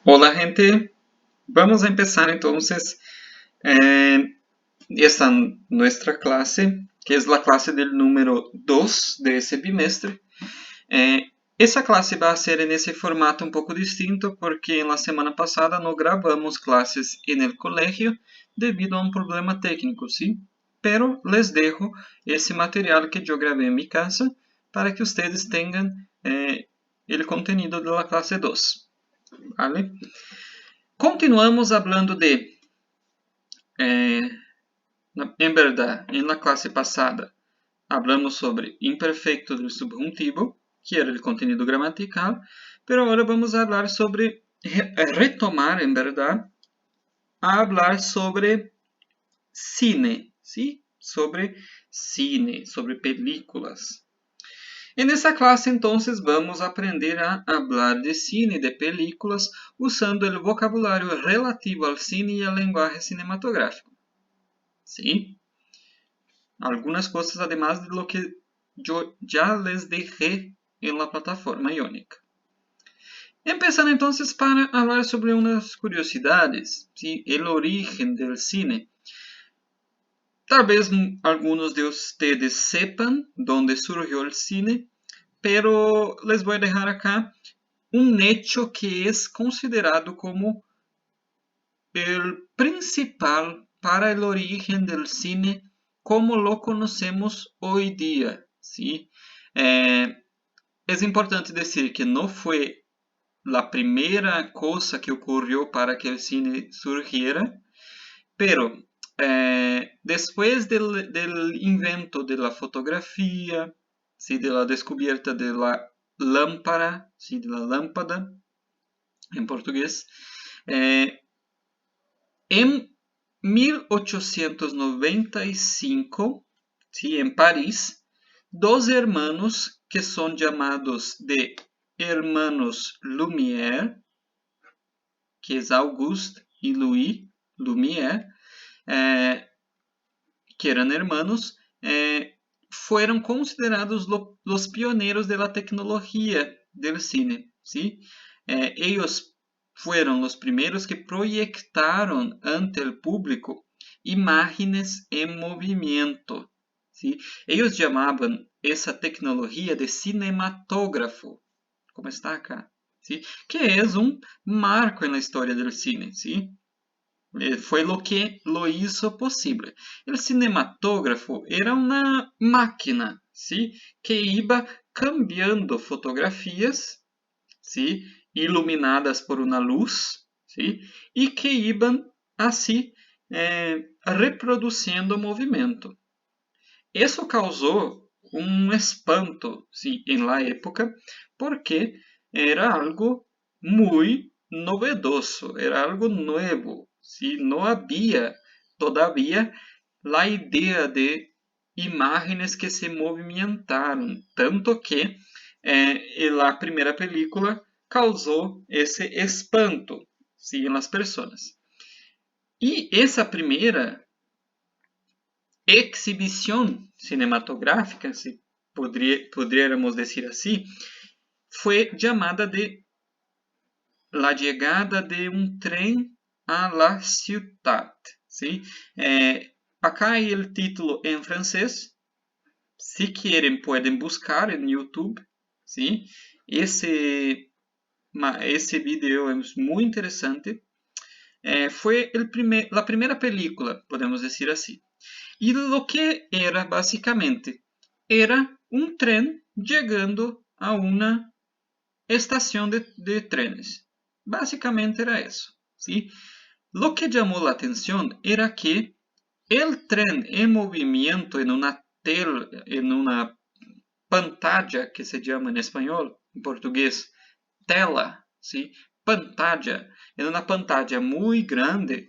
Hola gente, vamos a empezar entonces esta nuestra clase, que es la clase del número 2 de ese bimestre. Essa classe vai ser nesse formato um pouco distinto porque na semana passada não gravamos classes no colégio devido a um problema técnico, sim? Pero les dejo esse material que eu gravei em minha casa para que vocês tenham o conteúdo da classe 2, ¿vale? Continuamos falando de, em verdade, na classe passada, hablamos sobre imperfeito do subjuntivo, que era o conteúdo gramatical, pero agora vamos falar sobre, retomar, em verdade, a falar sobre cine, ¿sí? Sobre cine, sobre películas. En esta clase, entonces, vamos a aprender a hablar de cine, de películas, usando el vocabulario relativo al cine y al lenguaje cinematográfico. ¿Sí? Algunas cosas además de lo que yo ya les dejé en la plataforma Iónica. Empezando entonces para hablar sobre unas curiosidades, ¿sí? El origen del cine. Tal vez algunos de ustedes sepan dónde surgió el cine, pero les voy a dejar acá un hecho que es considerado como el principal para el origen del cine como lo conocemos hoy día, ¿sí? Es importante decir que no fue la primera cosa que ocurrió para que el cine surgiera, pero después del invento de la fotografía, ¿sí? De la descubierta de la lámpara, ¿sí? De la lámpada, en portugués, en 1895, ¿sí? En París, dos hermanos que son llamados de hermanos Lumière, que es Auguste y Louis Lumière, que eran hermanos, fueron considerados los pioneros de la tecnología del cine, ¿sí? Ellos fueron los primeros que proyectaron ante el público imágenes en movimiento, ¿sí? Ellos llamaban esa tecnología de cinematógrafo, como está acá, ¿sí? Que es un marco en la historia del cine, ¿sí? Foi o que lo hizo posible. O cinematógrafo era uma máquina, ¿sí? Que iba cambiando fotografias, ¿sí? Iluminadas por uma luz, ¿sí? E que iban assim reproduzindo o movimento. Isso causou um espanto, ¿sí? En la época, porque era algo muy novedoso, era algo nuevo, ¿sí? No había todavía la idea de imágenes que se movimentaram, tanto que a primeira película causou esse espanto, ¿sí? En las personas. E essa primeira exhibición cinematográfica, si podríamos decir así, fue llamada de La llegada de un tren a la ciudad, ¿sí? Acá hay el título en francés. Si quieren pueden buscar en YouTube, ¿sí? Ese video es muy interesante. Fue la primera película, podemos decir así. E o que era basicamente? Era um trem chegando a uma estação de trenes. Basicamente era isso. ¿Sí? Lo que chamou a atenção era que o trem em movimento em uma tela, em uma pantalla, que se chama em espanhol, em português, tela, ¿sí? Pantalla, em uma pantalla muito grande.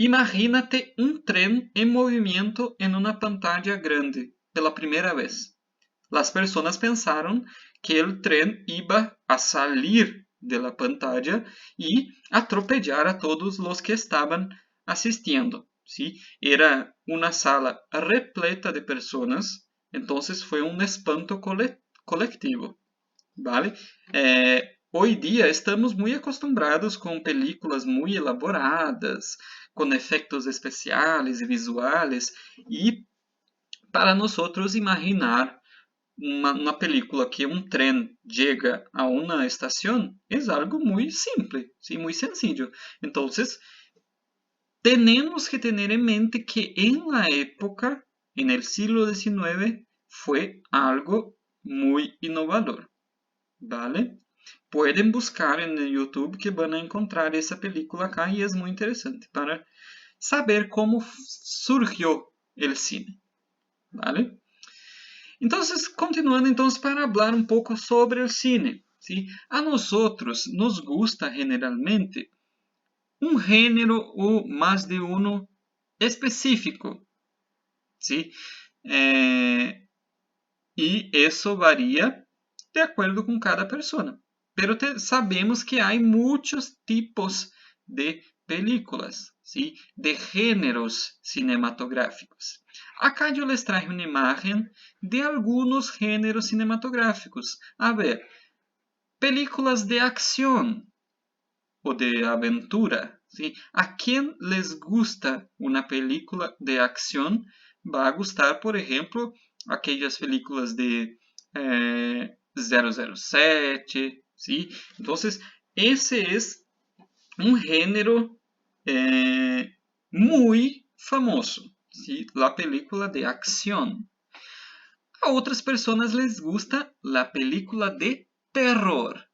Imagínate um trem em movimento em uma pantalla grande pela primeira vez. As pessoas pensaram que o trem iba a sair de la pantalla e atropellar a todos os que estavam assistindo. ¿Sí? Era uma sala repleta de pessoas, então foi um espanto coletivo. ¿Vale? hoy día estamos muy acostumbrados con películas muy elaboradas, con efectos especiales y visuales, y para nosotros imaginar uma película que um trem chega a uma estação é algo muito simples, sim, muito sencillo. Então, temos que ter em mente que em la época, en el siglo XIX, foi algo muito inovador, ¿vale? Pueden buscar en YouTube que van a encontrar essa película acá e é muito interessante para saber como surgiu o cine, ¿vale? Entonces, continuando entonces para hablar un poco sobre el cine, ¿sí? A nosotros nos gusta generalmente un género o más de uno específico, ¿sí? Y eso varía de acuerdo con cada persona. Pero sabemos que hay muchos tipos de películas, ¿sí? De géneros cinematográficos. Acá yo les traje una imagen de algunos géneros cinematográficos. A ver, películas de acción o de aventura, ¿sí? A quien les gusta una película de acción va a gustar, por ejemplo, aquellas películas de 007, ¿sí? Entonces, ese es un género muy famoso, ¿sí? La película de acción. A otras personas les gusta la película de terror.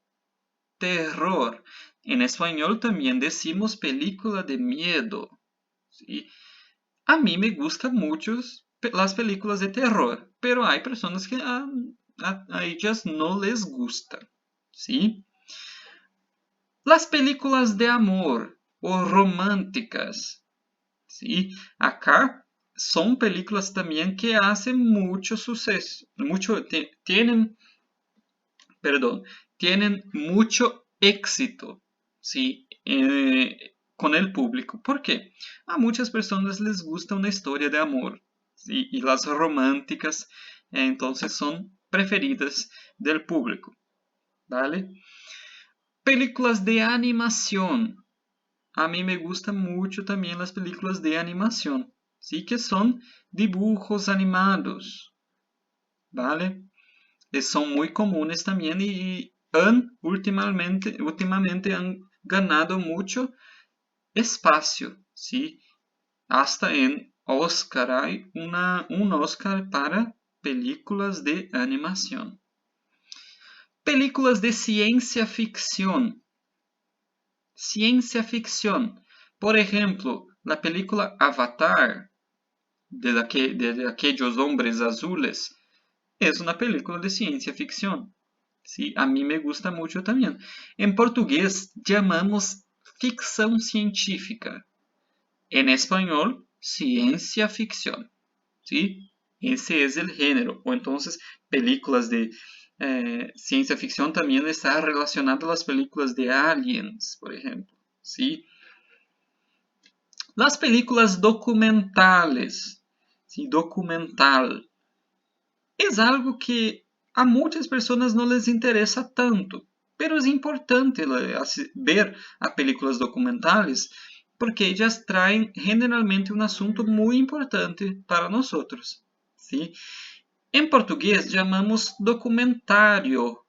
Terror. En español también decimos película de miedo, ¿sí? A mí me gustan mucho las películas de terror, pero hay personas que a ellas no les gustan, ¿sí? Las películas de amor o románticas, ¿sí? Acá son películas también que hacen mucho suceso, tienen mucho éxito, ¿sí? Con el público. ¿Por qué? A muchas personas les gusta una historia de amor, ¿sí? Y las románticas, entonces son preferidas del público, ¿vale? Películas de animación. A mí me gustan mucho también las películas de animación, ¿sí? Que son dibujos animados, ¿vale? Son muy comunes también y últimamente han ganado mucho espacio, ¿sí? Hasta en Oscar hay un Oscar para películas de animación. Películas de ciencia ficción. Ciencia ficción. Por ejemplo, la película Avatar, de aquellos hombres azules, es una película de ciencia ficción. Sí, a mí me gusta mucho también. En portugués llamamos ficción científica. En español, ciencia ficción. ¿Sí? Ese es el género. O entonces, películas de ciencia ficción también está relacionado a las películas de aliens, por ejemplo. ¿Sí? Las películas documentales. ¿Sí? Documental. Es algo que a muchas personas no les interesa tanto, pero es importante ver a películas documentales porque ellas traen generalmente un asunto muy importante para nosotros, ¿sí? En portugués llamamos documentario,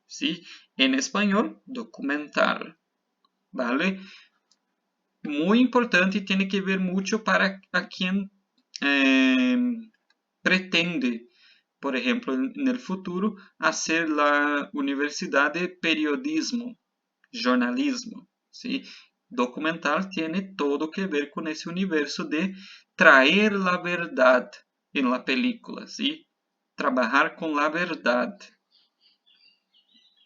¿sí? En español, documental, ¿vale? Muy importante y tiene que ver mucho para a quien pretende, por ejemplo, en el futuro, hacer la universidad de periodismo, jornalismo, ¿sí? Documental tiene todo que ver con ese universo de traer la verdad en la película, ¿sí? Trabajar con la verdad,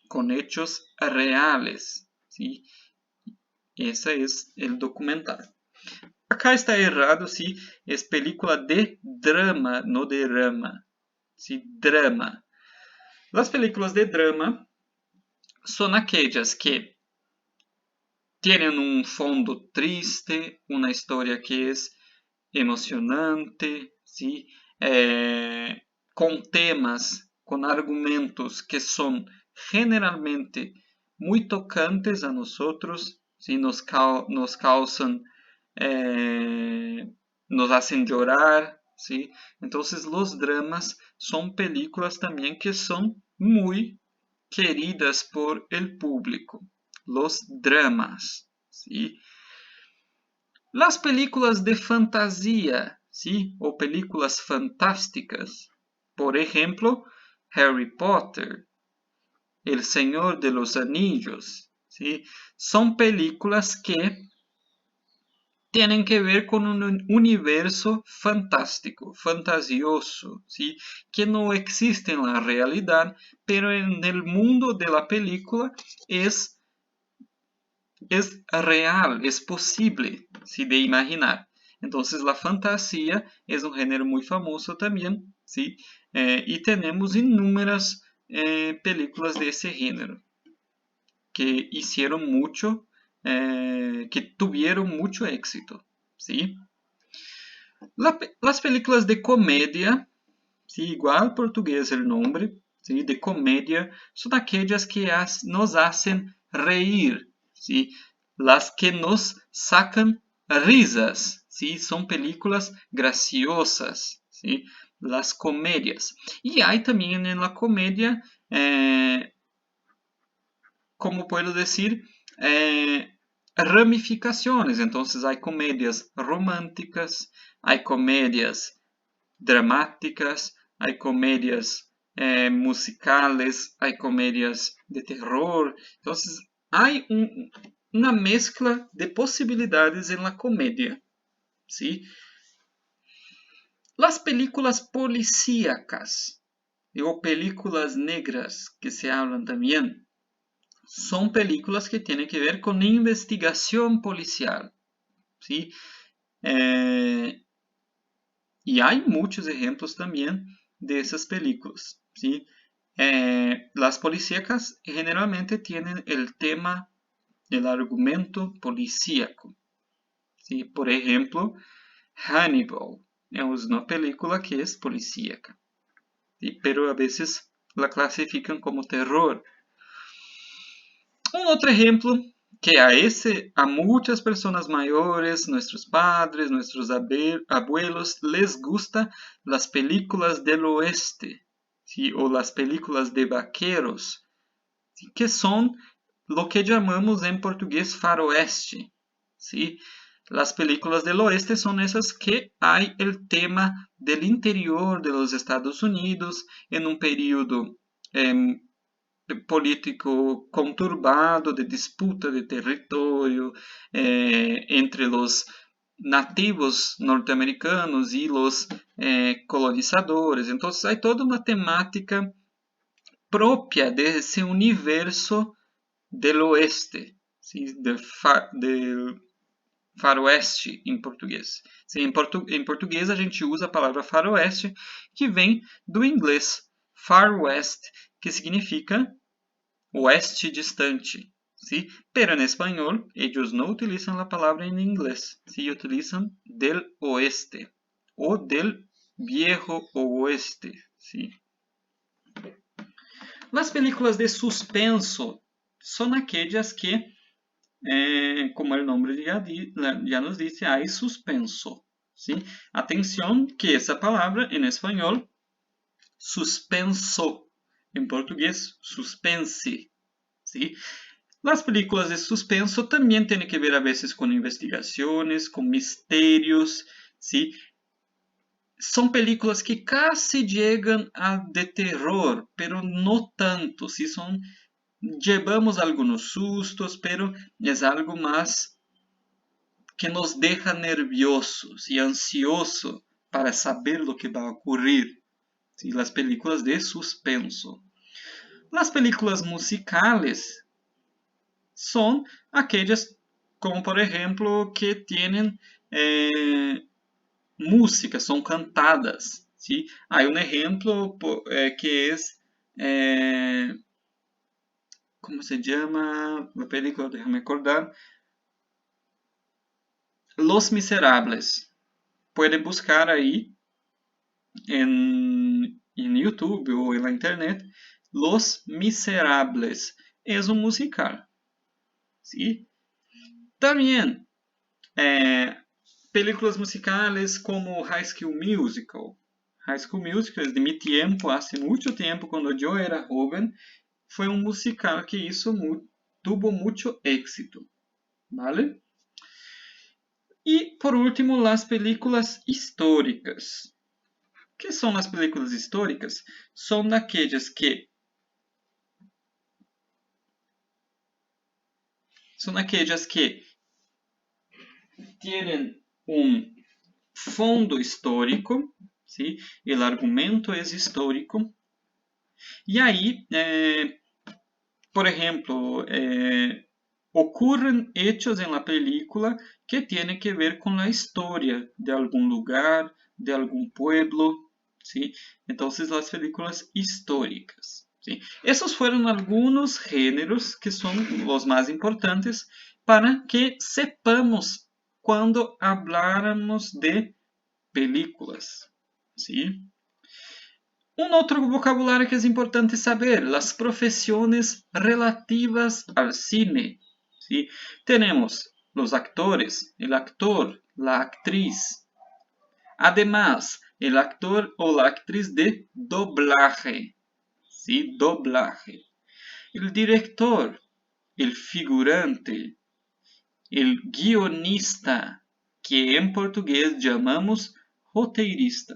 con hechos reales, ¿sí? Ese es el documental. Acá está errado, ¿sí? Es película de drama, no de rama. ¿Sí? Drama. Las películas de drama son aquellas que tienen un fondo triste, una historia que es emocionante, ¿sí? Con temas, con argumentos que son generalmente muy tocantes a nosotros, ¿sí? Nos causan, nos hacen llorar, ¿sí? Entonces los dramas son películas también que son muy queridas por el público. Los dramas, ¿sí? Las películas de fantasía, ¿sí? O películas fantásticas. Por ejemplo, Harry Potter, El Señor de los Anillos, ¿sí? Son películas que tienen que ver con un universo fantástico, fantasioso, ¿sí? Que no existe en la realidad, pero en el mundo de la película es real, es posible, ¿sí? De imaginar. Entonces la fantasía es un género muy famoso también, ¿sí? Y tenemos inúmeras películas de ese género que hicieron mucho, que tuvieron mucho éxito, ¿sí? Las películas de comedia, ¿sí? Igual portugués el nombre, ¿sí? De comedia, son aquellas que nos hacen reír, ¿sí? Las que nos sacan risas, ¿sí? Son películas graciosas, ¿sí? Las comedias. Y hay también en la comedia, como puedo decir, ramificaciones. Entonces hay comedias románticas, hay comedias dramáticas, hay comedias musicales, hay comedias de terror. Entonces hay una mezcla de posibilidades en la comedia, ¿sí? Las películas policíacas o películas negras que se hablan también son películas que tienen que ver con investigación policial, ¿sí? Y hay muchos ejemplos también de esas películas, ¿sí? Las policíacas generalmente tienen el tema, el argumento policíaco, ¿sí? Por ejemplo, Hannibal es una película que es policíaca, ¿sí? Pero a veces la clasifican como terror. Un otro ejemplo que a muchas personas mayores, nuestros padres, nuestros abuelos, les gusta las películas del oeste, ¿sí? O las películas de vaqueros, ¿sí? Que son lo que llamamos en portugués faroeste, ¿sí? Las películas del oeste son esas que hay el tema del interior de los Estados Unidos en un periodo político conturbado, de disputa de territorio entre los nativos norteamericanos y los colonizadores. Entonces hay toda una temática propia de ese universo del oeste, ¿sí? Del faroeste em português. Sim, em português a gente usa a palavra faroeste, que vem do inglês far west, que significa oeste distante. ¿Sí? Pero en español ellos no utilizan la palabra en inglés, ¿sí? Utilizan del oeste o del viejo oeste, ¿sí? Las películas de suspenso son aquellas que, como el nombre ya nos dice, hay suspenso, ¿sí? Atención que esa palabra en español, suspenso, en portugués, suspense, ¿sí? Las películas de suspenso también tienen que ver a veces con investigaciones, con misterios, ¿sí? Son películas que casi llegan a de terror, pero no tanto, ¿sí? Llevamos algunos sustos, pero es algo más que nos deja nerviosos y ansiosos para saber lo que va a ocurrir, ¿sí? Las películas de suspenso. Las películas musicales son aquellas, como por ejemplo, que tienen música, son cantadas, ¿sí? Hay un ejemplo que es, ¿cómo se llama la película? Déjame acordar. Los Miserables. Pueden buscar ahí en YouTube o en la internet Los Miserables. es un musical. ¿Sí? También películas musicales como High School Musical. High School Musical es de mi tiempo, hace mucho tiempo, cuando yo era joven, fue un musical que tuvo mucho éxito. ¿Vale? Y por último, las películas históricas. ¿Qué son las películas históricas? Son aquellas que tienen un fondo histórico, ¿sí? El argumento es histórico. Y ahí, por ejemplo, ocurren hechos en la película que tienen que ver con la historia de algún lugar, de algún pueblo, ¿sí? Entonces, las películas históricas, ¿sí? Esos fueron algunos géneros que son los más importantes para que sepamos cuando habláramos de películas, ¿sí? Un otro vocabulario que es importante saber, las profesiones relativas al cine, ¿sí? Tenemos los actores, el actor, la actriz. Además, el actor o la actriz de doblaje, ¿sí? Doblaje. El director, el figurante, el guionista, que en portugués llamamos roteirista.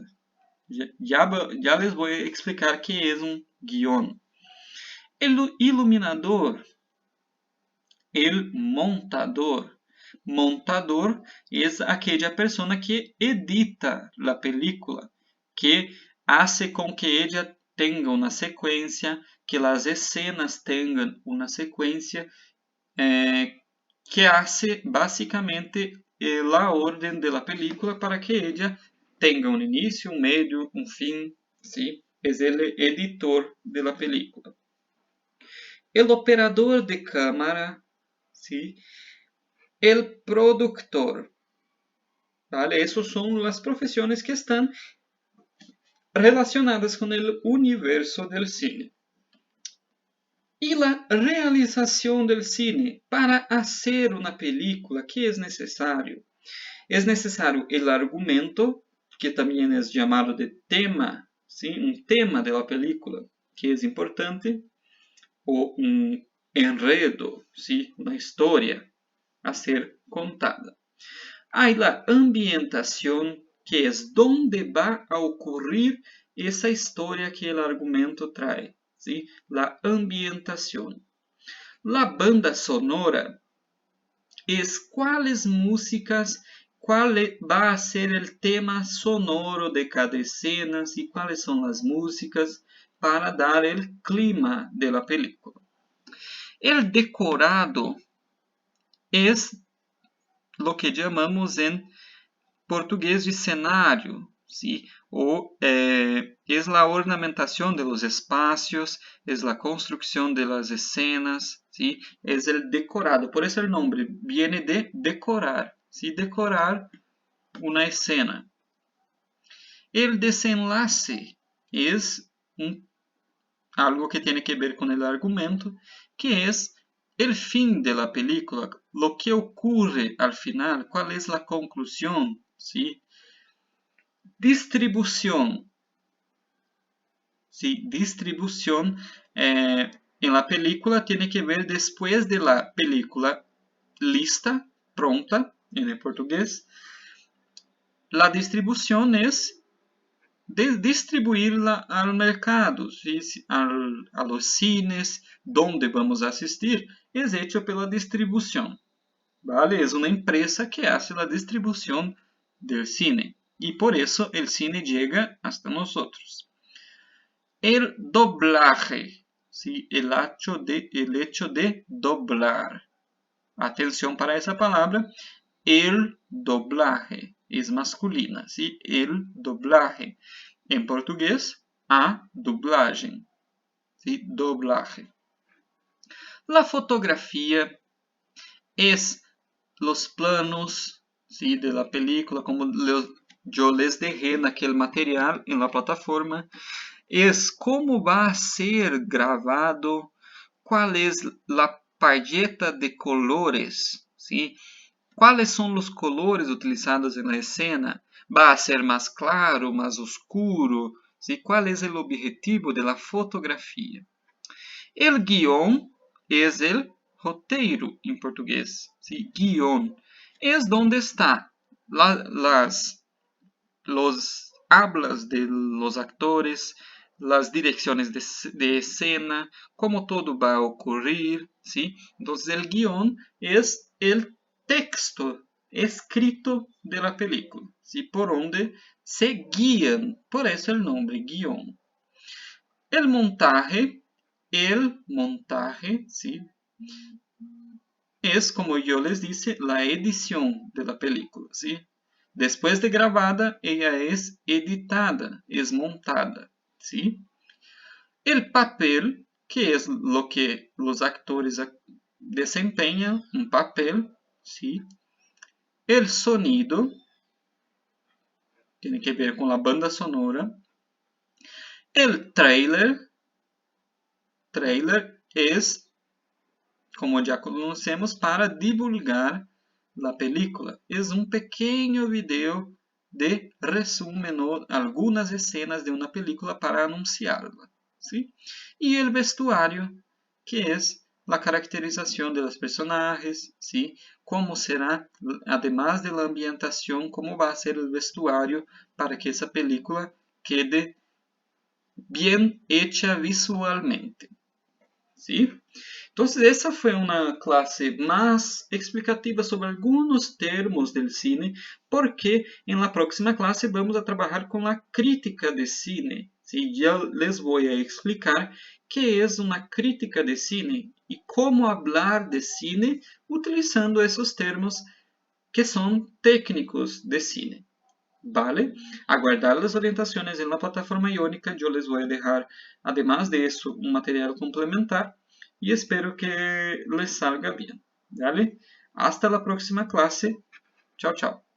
Ya les voy a explicar qué es un guión. El iluminador, el montador. Montador es aquella persona que edita la película, que hace con que ella tenga una secuencia, que las escenas tengan una secuencia, que hace básicamente la orden de la película para que ella tenga un inicio, un medio, un fin, ¿sí? Es el editor de la película. El operador de cámara, ¿sí? El productor, ¿vale? Esas son las profesiones que están relacionadas con el universo del cine. Y la realización del cine. Para hacer una película, ¿qué es necesario? Es necesario el argumento, que también es llamado de tema, ¿sí? Un tema de la película, que es importante, o un enredo, ¿sí? Una historia a ser contada. Hay la ambientación, que es donde va a ocurrir esa historia que el argumento trae, ¿sí? La ambientación. La banda sonora es cuáles músicas, cuál va a ser el tema sonoro de cada escena y cuáles son las músicas para dar el clima de la película. El decorado es lo que llamamos en portugués de cenário, ¿sí? O es la ornamentación de los espacios, es la construcción de las escenas, ¿sí? Es el decorado, por eso el nombre viene de decorar, ¿sí? Decorar una escena. El desenlace es algo que tiene que ver con el argumento, que es el fin de la película, lo que ocurre al final, cuál es la conclusión, ¿sí? Distribución. ¿Sí? Distribución en la película tiene que ver después de la película lista, pronta, en el portugués. La distribución es distribuirla al mercado, ¿sí? A los cines, donde vamos a asistir, es hecho pela distribución. ¿Vale? Es una empresa que hace la distribución del cine. Y por eso el cine llega hasta nosotros. El doblaje, ¿sí? El hecho de doblar. Atención para esa palabra. El doblaje es masculina, ¿sí? El doblaje. En portugués, a dublagem, ¿sí? Doblaje. La fotografía es los planos, ¿sí? De la película, como yo les dejé en aquel material en la plataforma. Es como va a ser grabado, qual é a paleta de colores, ¿sí? ¿Cuáles son los colores utilizados en la escena? ¿Va a ser más claro, más oscuro? ¿Sí? ¿Cuál es el objetivo de la fotografía? El guión es el roteiro en portugués. ¿Sí? Guión es donde está los hablas de los actores, las direcciones de escena, cómo todo va a ocurrir, ¿sí? Entonces el guión es el texto escrito de la película, ¿sí? Por donde se guían, por eso el nombre guión. El montaje, ¿sí? Es, como yo les dije, la edición de la película, ¿sí? Después de grabada, ella es editada, es montada, ¿sí? El papel, que es lo que los actores desempeñan, un papel, ¿sí? El sonido, tiene que ver con la banda sonora. El trailer es, como ya conocemos, para divulgar la película. Es un pequeño video de resumen o algunas escenas de una película para anunciarla, ¿sí? Y el vestuario, que es la caracterización de los personajes, ¿sí? Cómo será, además de la ambientación, cómo va a ser el vestuario para que esa película quede bien hecha visualmente, ¿sí? Entonces, esa fue una clase más explicativa sobre algunos termos del cine, porque en la próxima clase vamos a trabajar con la crítica de cine. ¿Sí? Ya les voy a explicar qué es una crítica de cine y cómo hablar de cine utilizando esos termos que son técnicos de cine. ¿Vale? Aguardar las orientaciones en la plataforma Iónica. Yo les voy a dejar, además de eso, un material complementar y espero que les salga bien. ¿Vale? Hasta la próxima clase. Chao, chao.